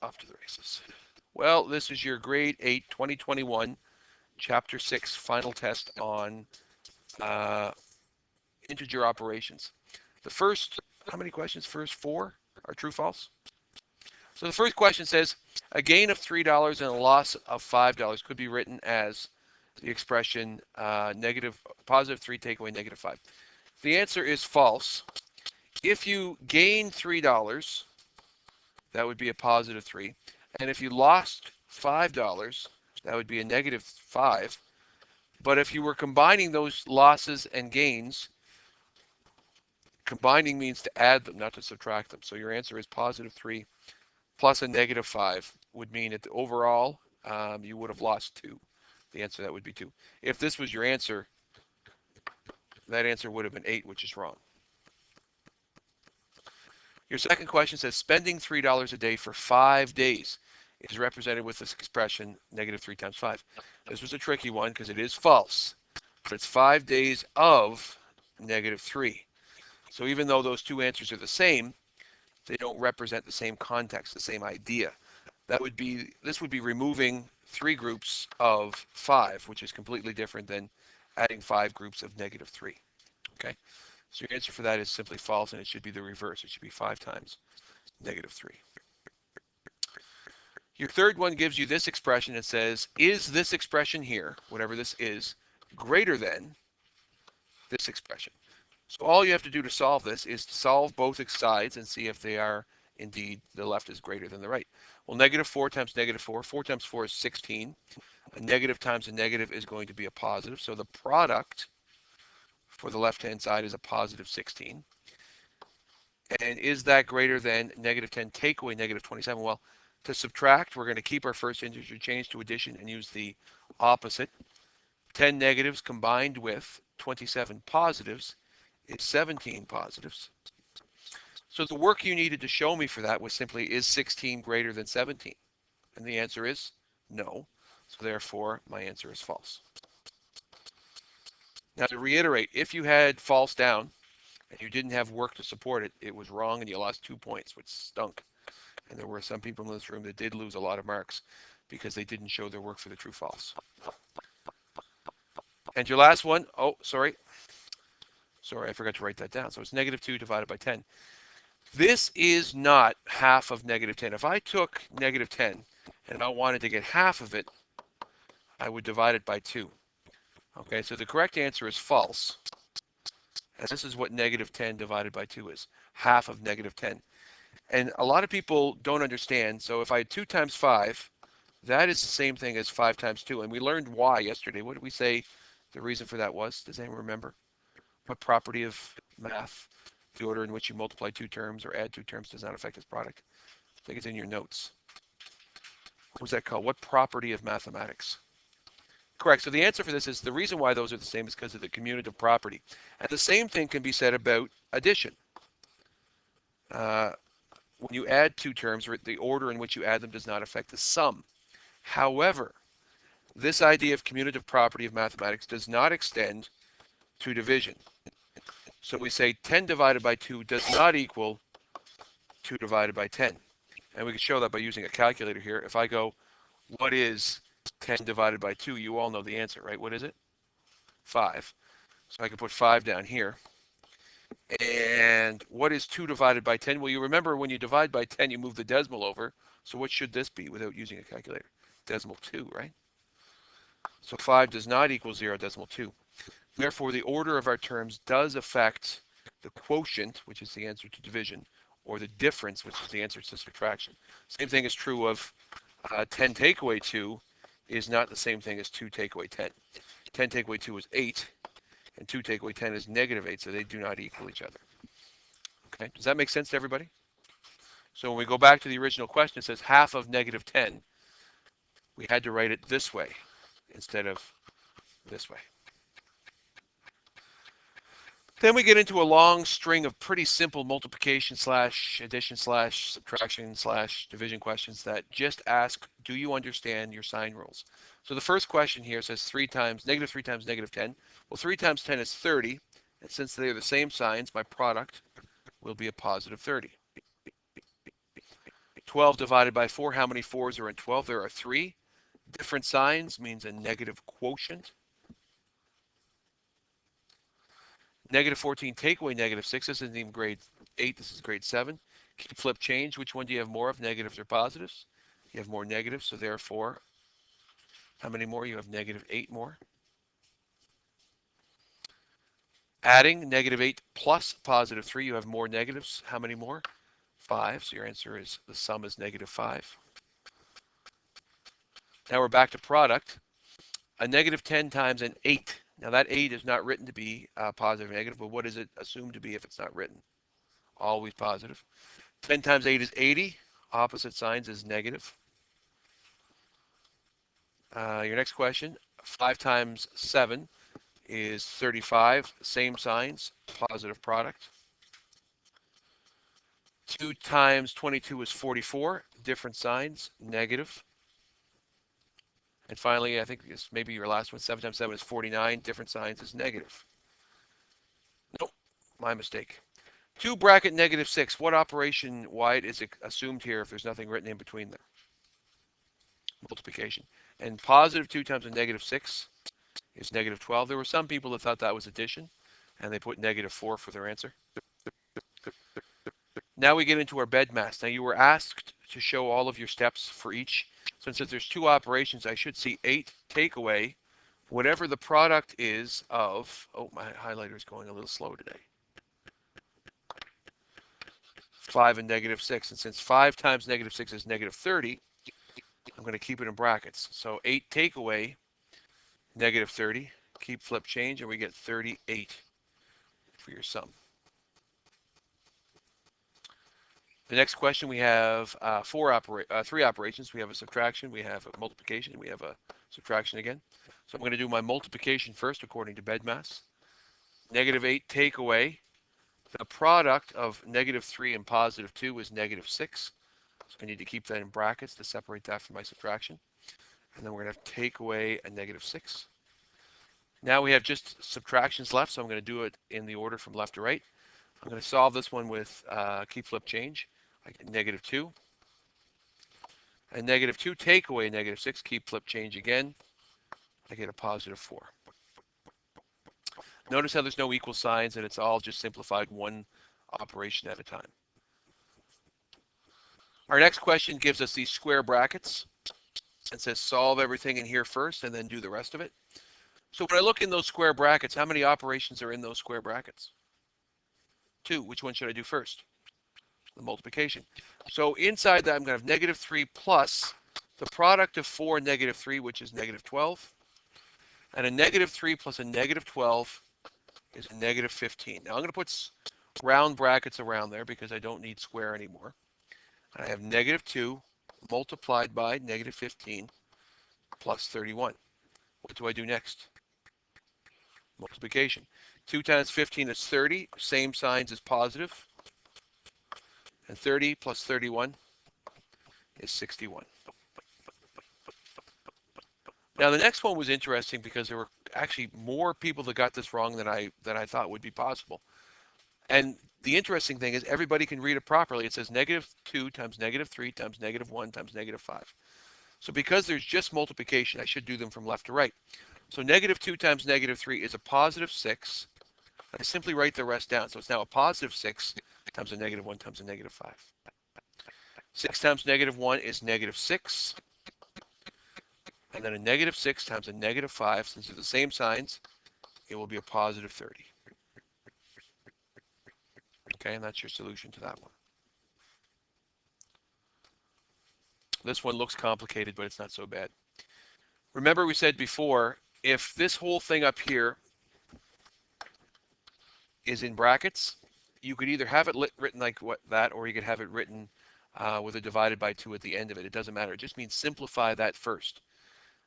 off to the races. Well, this is your grade 8 2021 chapter 6 final test on uh, integer operations. The first, how many questions? First four are true false. So the first question says a gain of $3 and a loss of $5 could be written as the expression negative positive 3 take away negative 5. The answer is false. If you gain $3, that would be a positive 3. And if you lost $5, that would be a negative 5. But if you were combining those losses and gains, combining means to add them, not to subtract them. So your answer is positive 3 plus a negative 5 would mean that overall you would have lost 2. The answer that would be 2. If this was your answer, that answer would have been 8, which is wrong. Your second question says spending $3 a day for 5 days is represented with this expression negative 3 times 5. This was a tricky one because it is false, but it's 5 days of negative 3. So even though those two answers are the same, they don't represent the same context, the same idea. This would be removing 3 groups of 5, which is completely different than adding 5 groups of negative 3. Okay, so your answer for that is simply false, and it should be the reverse. It should be 5 times negative 3. Your third one gives you this expression. It says, is this expression here, whatever this is, greater than this expression? So all you have to do to solve this is to solve both sides and see if they are indeed the left is greater than the right. Well, negative 4 times negative 4. 4 times 4 is 16. A negative times a negative is going to be a positive. So the product for the left-hand side is a positive 16. And is that greater than negative 10 take away negative 27? Well, to subtract, we're going to keep our first integer, change to addition, and use the opposite. 10 negatives combined with 27 positives is 17 positives. So the work you needed to show me for that was simply, is 16 greater than 17? And the answer is no. So therefore, my answer is false. Now to reiterate, if you had false down and you didn't have work to support it, it was wrong and you lost 2 points, which stunk. And there were some people in this room that did lose a lot of marks because they didn't show their work for the true false. And your last one, oh, sorry, I forgot to write that down. So it's negative 2 divided by 10. This is not half of negative 10. If I took negative 10 and I wanted to get half of it, I would divide it by 2. Okay, so the correct answer is false. And this is what negative 10 divided by 2 is, half of negative 10. And a lot of people don't understand. So if I had 2 times 5, that is the same thing as 5 times 2. And we learned why yesterday. What did we say the reason for that was? Does anyone remember? What property of math? The order in which you multiply 2 terms or add 2 terms does not affect its product. I think it's in your notes. What was that called? What property of mathematics? Correct. So the answer for this is the reason why those are the same is because of the commutative property. And the same thing can be said about addition. When you add 2 terms, the order in which you add them does not affect the sum. However, this idea of commutative property of mathematics does not extend to division. So we say 10 divided by 2 does not equal 2 divided by 10. And we can show that by using a calculator here. If I go, what is 10 divided by 2? You all know the answer, right? What is it? 5. So I can put 5 down here. And what is 2 divided by 10? Well, you remember when you divide by 10, you move the decimal over. So what should this be without using a calculator? Decimal 2, right? So 5 does not equal 0.2. Therefore, the order of our terms does affect the quotient, which is the answer to division, or the difference, which is the answer to subtraction. Same thing is true of 10 take away 2 is not the same thing as 2 take away 10. 10 take away 2 is 8, and 2 take away 10 is negative 8, so they do not equal each other. Okay, does that make sense to everybody? So when we go back to the original question, it says half of negative 10. We had to write it this way instead of this way. Then we get into a long string of pretty simple multiplication slash addition slash subtraction slash division questions that just ask, do you understand your sign rules? So the first question here says negative 3 times negative 10. Well, 3 times 10 is 30. And since they are the same signs, my product will be a positive 30. 12 divided by 4, how many 4s are in 12? There are 3. Different signs means a negative quotient. Negative 14 take away negative 6. This isn't even grade 8. This is grade 7. Keep flip change. Which one do you have more of, negatives or positives? You have more negatives, so therefore, how many more? You have negative 8 more. Adding negative 8 plus positive 3, you have more negatives. How many more? 5. So your answer is the sum is negative 5. Now we're back to product. A negative 10 times an 8. Now that 8 is not written to be positive or negative, but what is it assumed to be if it's not written? Always positive. 10 times 8 is 80. Opposite signs is negative. Your next question, 5 times 7 is 35. Same signs, positive product. 2 times 22 is 44. Different signs, negative. And finally, I think this may be your last one, 7 times 7 is 49. Different signs is negative. Nope, my mistake. 2 bracket negative 6. What operation wide is assumed here if there's nothing written in between them? Multiplication. And positive 2 times a negative 6 is negative 12. There were some people that thought that was addition, and they put negative 4 for their answer. Now we get into our BEDMAS. Now you were asked to show all of your steps for each. So since there's 2 operations, I should see 8 take away whatever the product is of, oh, my highlighter is going a little slow today. 5 and negative 6. And since 5 times negative 6 is negative 30, I'm going to keep it in brackets. So 8 take away negative 30. Keep flip change, and we get 38 for your sum. The next question, we have 3 operations. We have a subtraction, we have a multiplication, and we have a subtraction again. So I'm going to do my multiplication first according to BEDMAS. Negative 8 take away. The product of negative 3 and positive 2 is negative 6. So I need to keep that in brackets to separate that from my subtraction. And then we're going to have to take away a negative 6. Now we have just subtractions left, so I'm going to do it in the order from left to right. I'm going to solve this one with keep flip change. I get negative 2. And negative 2 take away negative 6, keep flip change again. I get a positive 4. Notice how there's no equal signs and it's all just simplified one operation at a time. Our next question gives us these square brackets. It says solve everything in here first and then do the rest of it. So when I look in those square brackets, how many operations are in those square brackets? 2. Which one should I do first? The multiplication. So inside that, I'm going to have negative 3 plus the product of 4 and negative 3, which is negative 12. And a negative 3 plus a negative 12 is a negative 15. Now I'm going to put round brackets around there because I don't need square anymore. And I have negative 2 multiplied by negative 15 plus 31. What do I do next? Multiplication. 2 times 15 is 30. Same signs as positive. And 30 plus 31 is 61. Now the next one was interesting because there were actually more people that got this wrong than I thought would be possible. And the interesting thing is everybody can read it properly. It says negative 2 times negative 3 times negative 1 times negative 5. So because there's just multiplication, I should do them from left to right. So negative 2 times negative 3 is a positive 6. I simply write the rest down. So it's now a positive 6 times a negative 1 times a negative 5. 6 times negative 1 is negative 6. And then a negative 6 times a negative 5. Since they're the same signs, it will be a positive 30. Okay, and that's your solution to that one. This one looks complicated, but it's not so bad. Remember we said before, if this whole thing up here is in brackets, you could either have it written like that, or you could have it written with a divided by 2 at the end of it. It doesn't matter. It just means simplify that first.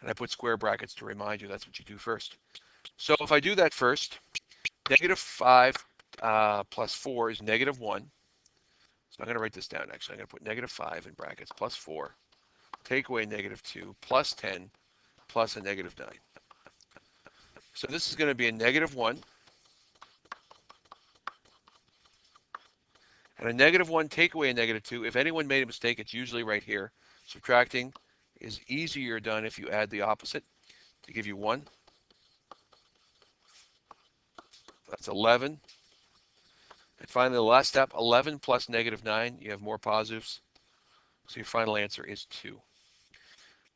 And I put square brackets to remind you that's what you do first. So if I do that first, negative 5 plus 4 is negative 1. So I'm going to write this down actually. I'm going to put negative 5 in brackets plus 4. Take away negative 2 plus 10 plus a negative 9. So this is going to be a negative 1. And a -1 take away a -2. If anyone made a mistake, it's usually right here. Subtracting is easier done if you add the opposite to give you 1. That's 11. And finally, the last step, 11 plus -9. You have more positives. So your final answer is 2.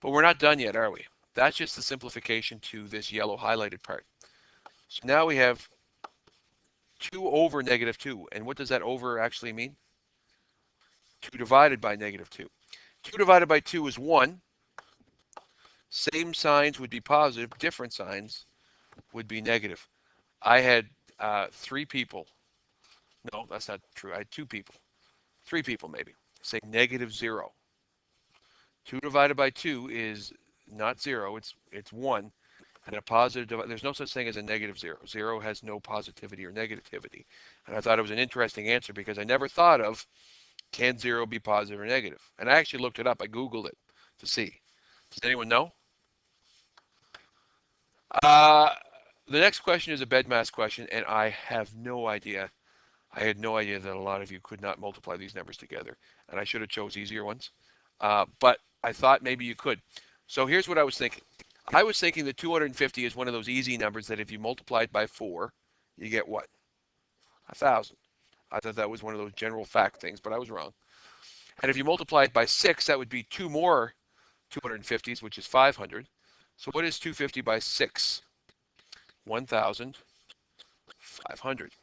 But we're not done yet, are we? That's just the simplification to this yellow highlighted part. So now we have 2 over -2. And what does that over actually mean? 2 divided by -2. 2 divided by 2 is 1. Same signs would be positive. Different signs would be negative. I had 3 people. No, that's not true. I had 2 people. 3 people maybe. Say -0. 2 divided by 2 is not 0. It's 1. And a positive, there's no such thing as a -0. 0 has no positivity or negativity. And I thought it was an interesting answer because I never thought of, can 0 be positive or negative? And I actually looked it up. I Googled it to see. Does anyone know? Uh, the next question is a BEDMAS question, and I have no idea. I had no idea that a lot of you could not multiply these numbers together, and I should have chose easier ones. But I thought maybe you could. So here's what I was thinking. I was thinking that 250 is one of those easy numbers that if you multiply it by 4, you get what? 1,000. I thought that was one of those general fact things, but I was wrong. And if you multiply it by 6, that would be 2 more 250s, which is 500. So what is 250 by 6? 1,500.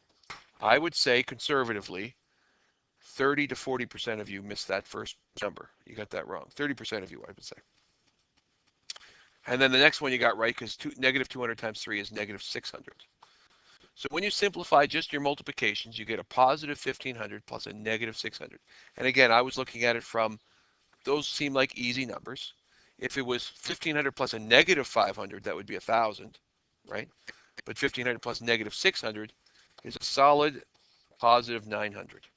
I would say conservatively, 30 to 40% of you missed that first number. You got that wrong. 30% of you, I would say. And then the next one you got right because -200 times 3 is -600. So when you simplify just your multiplications, you get a positive 1,500 plus a -600. And again, I was looking at it from, those seem like easy numbers. If it was 1,500 plus a -500, that would be 1,000, right? But 1,500 plus -600 is a solid positive 900.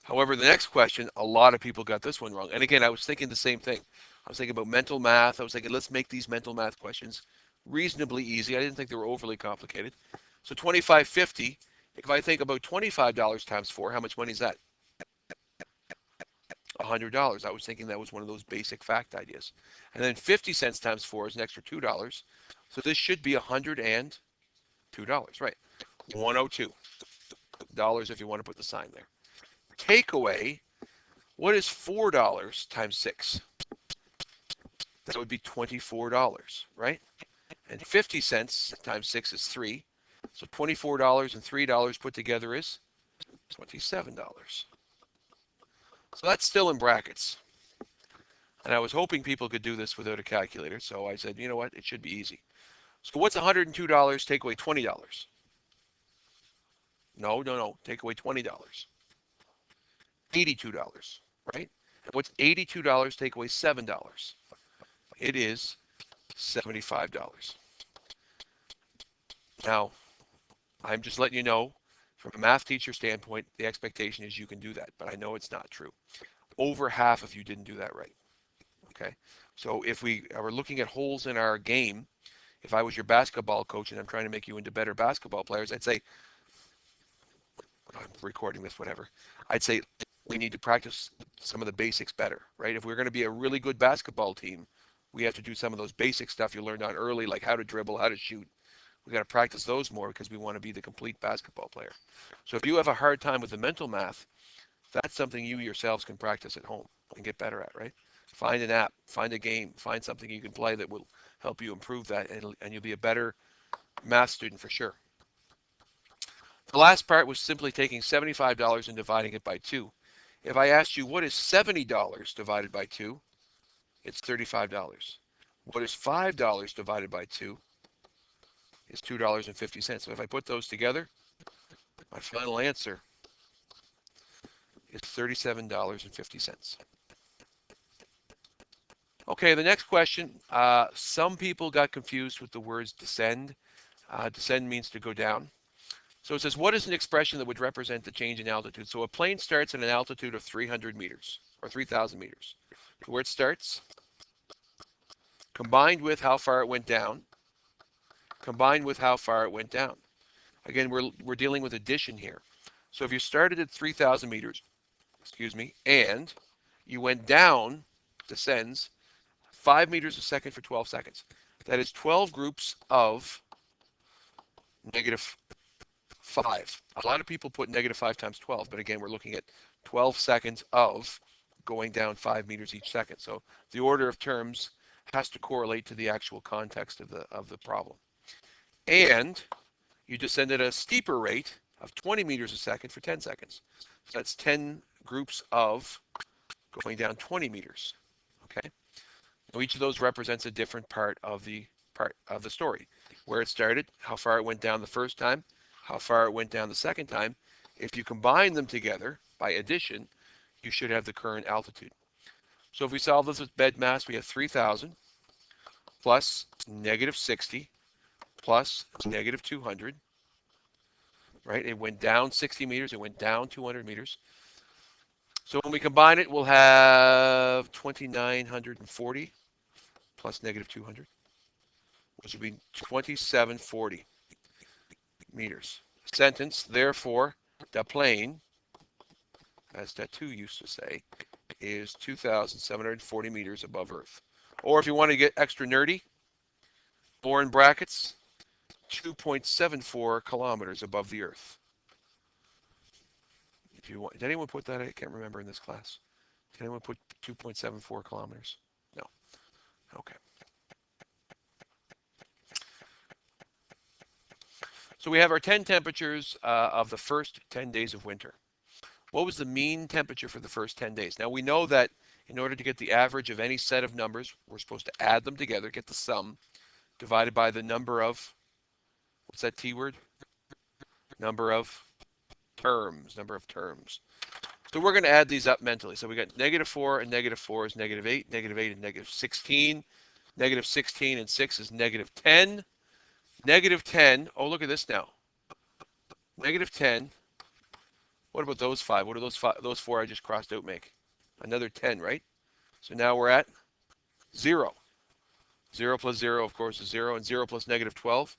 However, the next question, a lot of people got this one wrong. And again, I was thinking the same thing. I was thinking about mental math. I was thinking, let's make these mental math questions reasonably easy. I didn't think they were overly complicated. So 25.50, if I think about $25 times 4, how much money is that? $100. I was thinking that was one of those basic fact ideas. And then 50 cents times 4 is an extra $2. So this should be $102, right? $102 if you want to put the sign there. Takeaway, what is $4 times 6? That would be $24, right? And 50 cents times 6 is 3. So $24 and $3 put together is $27. So that's still in brackets. And I was hoping people could do this without a calculator. So I said, you know what? It should be easy. So what's $102 take away $20? No. Take away $20. $82, right? And what's $82 take away $7? It is $75. Now, I'm just letting you know, from a math teacher standpoint, the expectation is you can do that, but I know it's not true. Over half of you didn't do that right. Okay, so if we are looking at holes in our game, if I was your basketball coach and I'm trying to make you into better basketball players, I'd say, I'm recording this, whatever. I'd say we need to practice some of the basics better, right? If we're going to be a really good basketball team, we have to do some of those basic stuff you learned on early, like how to dribble, how to shoot. We got to practice those more because we want to be the complete basketball player. So if you have a hard time with the mental math, that's something you yourselves can practice at home and get better at, right? Find an app, find a game, find something you can play that will help you improve that, and you'll be a better math student for sure. The last part was simply taking $75 and dividing it by 2. If I asked you what is $70 divided by 2, it's $35. What is $5 divided by 2 is $2.50. So if I put those together, my final answer is $37.50. Okay, the next question. Some people got confused with the words descend. Descend means to go down. So it says, what is an expression that would represent the change in altitude? So a plane starts at an altitude of 300 meters or 3,000 meters. So where it starts, combined with how far it went down, combined with how far it went down. Again, we're dealing with addition here. So if you started at 3,000 meters, excuse me, and you went down, descends, 5 meters a second for 12 seconds. That is 12 groups of -5. A lot of people put -5 times 12, but again, we're looking at 12 seconds of going down 5 meters each second. So the order of terms has to correlate to the actual context of the problem. And you descend at a steeper rate of 20 meters a second for 10 seconds. So that's 10 groups of going down 20 meters. Okay. Now each of those represents a different part of the story. Where it started, how far it went down the first time, how far it went down the second time. If you combine them together by addition, you should have the current altitude. So if we solve this with bed mass, we have 3,000 plus -60 plus -200, right? It went down 60 meters, it went down 200 meters. So when we combine it, we'll have 2,940 plus -200, which would be 2,740 meters. Sentence, therefore, the plane, as Tattoo used to say, is 2,740 meters above Earth. Or if you want to get extra nerdy, or in brackets, 2.74 kilometers above the Earth. If you want, did anyone put that? I can't remember in this class. Did anyone put 2.74 kilometers? No. Okay. So we have our 10 temperatures of the first 10 days of winter. What was the mean temperature for the first 10 days? Now we know that in order to get the average of any set of numbers, we're supposed to add them together, get the sum, divided by the number of, what's that T word? Number of terms. So we're going to add these up mentally. So we got -4 and -4 is -8, -8 and -16, -16 and 6 is -10, -10, oh look at this now, -10, what about those 5? What do those 4 I just crossed out make? Another 10, right? So now we're at 0. 0 plus 0, of course, is 0, and 0 plus -12.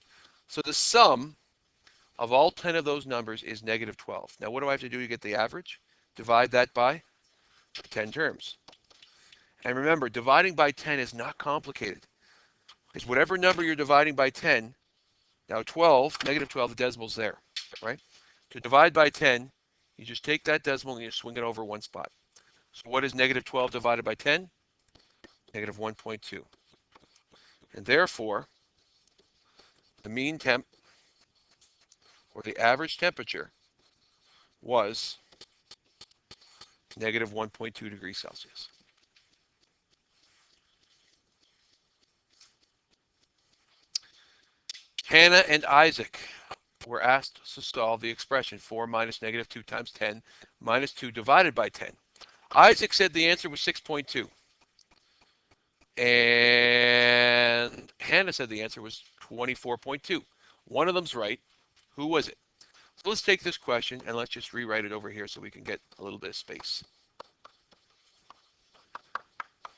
So the sum of all 10 of those numbers is -12. Now what do I have to do to get the average? Divide that by 10 terms. And remember, dividing by 10 is not complicated. Because whatever number you're dividing by 10, now 12, -12, the decimal's there, right? To divide by 10, you just take that decimal and you swing it over one spot. So what is -12 divided by 10? -1.2. And therefore, the mean temp, or the average temperature, was -1.2 degrees Celsius. Hannah and Isaac were asked to solve the expression 4 minus -2 times 10 minus 2 divided by 10. Isaac said the answer was 6.2. And Hannah said the answer was 24.2. One of them's right. Who was it? So let's take this question and let's just rewrite it over here so we can get a little bit of space.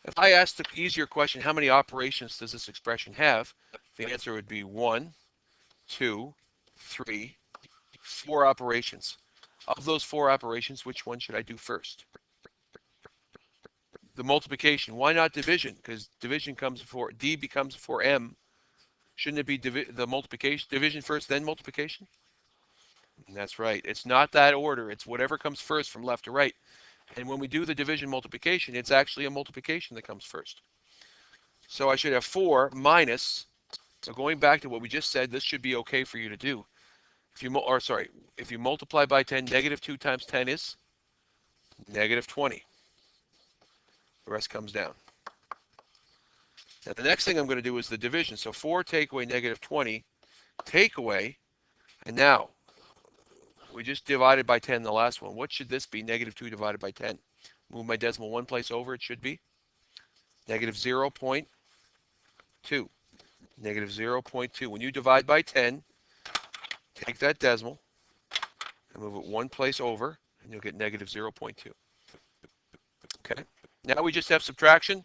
If I asked the easier question, how many operations does this expression have? The answer would be 1, 2, 3, 4 operations. Of those 4 operations, which one should I do first? The multiplication. Why not division? Because division comes before, D becomes before M. Shouldn't it be the multiplication? Division first, then multiplication? And that's right. It's not that order. It's whatever comes first from left to right. And when we do the division multiplication, it's actually a multiplication that comes first. So I should have 4 minus, so going back to what we just said, this should be okay for you to do. If you multiply by 10, -2 times 10 is -20. The rest comes down. Now the next thing I'm going to do is the division. So 4 take away -20, take away, and now we just divided by 10 the last one. What should this be? -2 divided by 10. Move my decimal one place over, it should be -0.2. -0.2. When you divide by 10, take that decimal and move it one place over, and you'll get -0.2. Okay. Now we just have subtraction.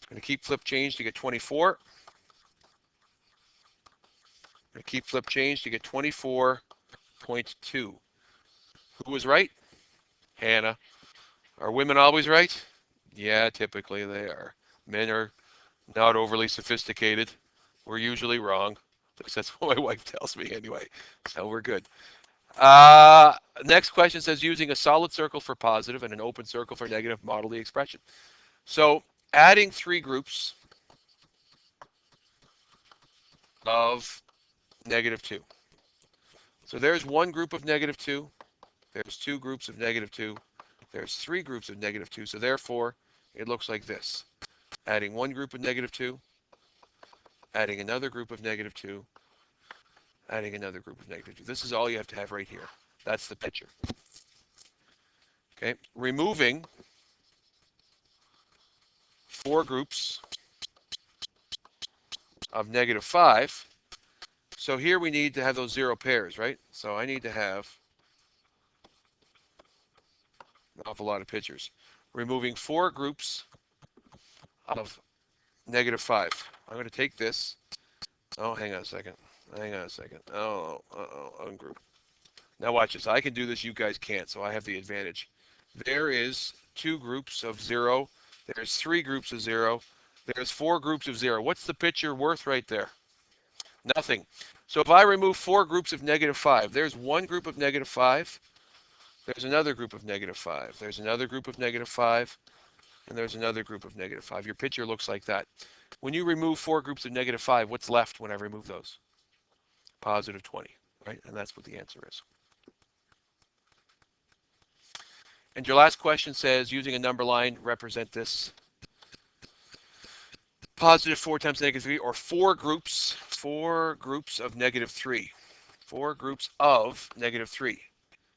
I'm going to keep flip change to get 24. I'm going to keep flip change to get 24.2. Who was right? Hannah. Are women always right? Yeah, typically they are. Men are not overly sophisticated. We're usually wrong. At least that's what my wife tells me anyway. So we're good. Uh, Next question says using a solid circle for positive and an open circle for negative, model the expression. So adding three groups of negative 2. So there's one group of negative 2. There's two groups of negative 2. There's three groups of negative 2. So therefore, it looks like this. Adding one group of negative 2, adding another group of negative 2, adding another group of negative 2. This is all you have to have right here. That's the picture. Okay, removing four groups of negative 5. So here we need to have those zero pairs, right? So I need to have an awful lot of pictures. Removing four groups of negative 5. I'm going to take this. Oh, hang on a second. Hang on a second. Oh, ungroup. Now watch this. I can do this. You guys can't, so I have the advantage. There is two groups of 0. There's three groups of 0. There's four groups of 0. What's the picture worth right there? Nothing. So if I remove four groups of negative 5, there's one group of negative 5. There's another group of negative 5. There's another group of negative 5. And there's another group of negative 5. Your picture looks like that. When you remove four groups of negative 5, what's left when I remove those? Positive 20, right? And that's what the answer is. And your last question says, using a number line, represent this. Positive 4 times negative 3, or four groups of negative 3. Four groups of negative 3.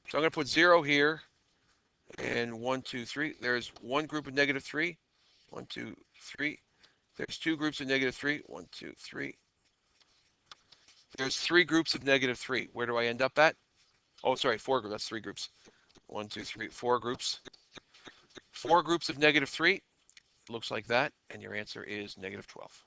So I'm going to put 0 here, and 1, 2, 3. There's one group of negative 3. 1, 2, 3. There's two groups of negative 3. 1, 2, 3. There's three groups of negative 3. Where do I end up at? Oh, sorry, four groups. That's three groups. 1, 2, 3, four groups. Four groups of negative 3. Looks like that, and your answer is negative 12.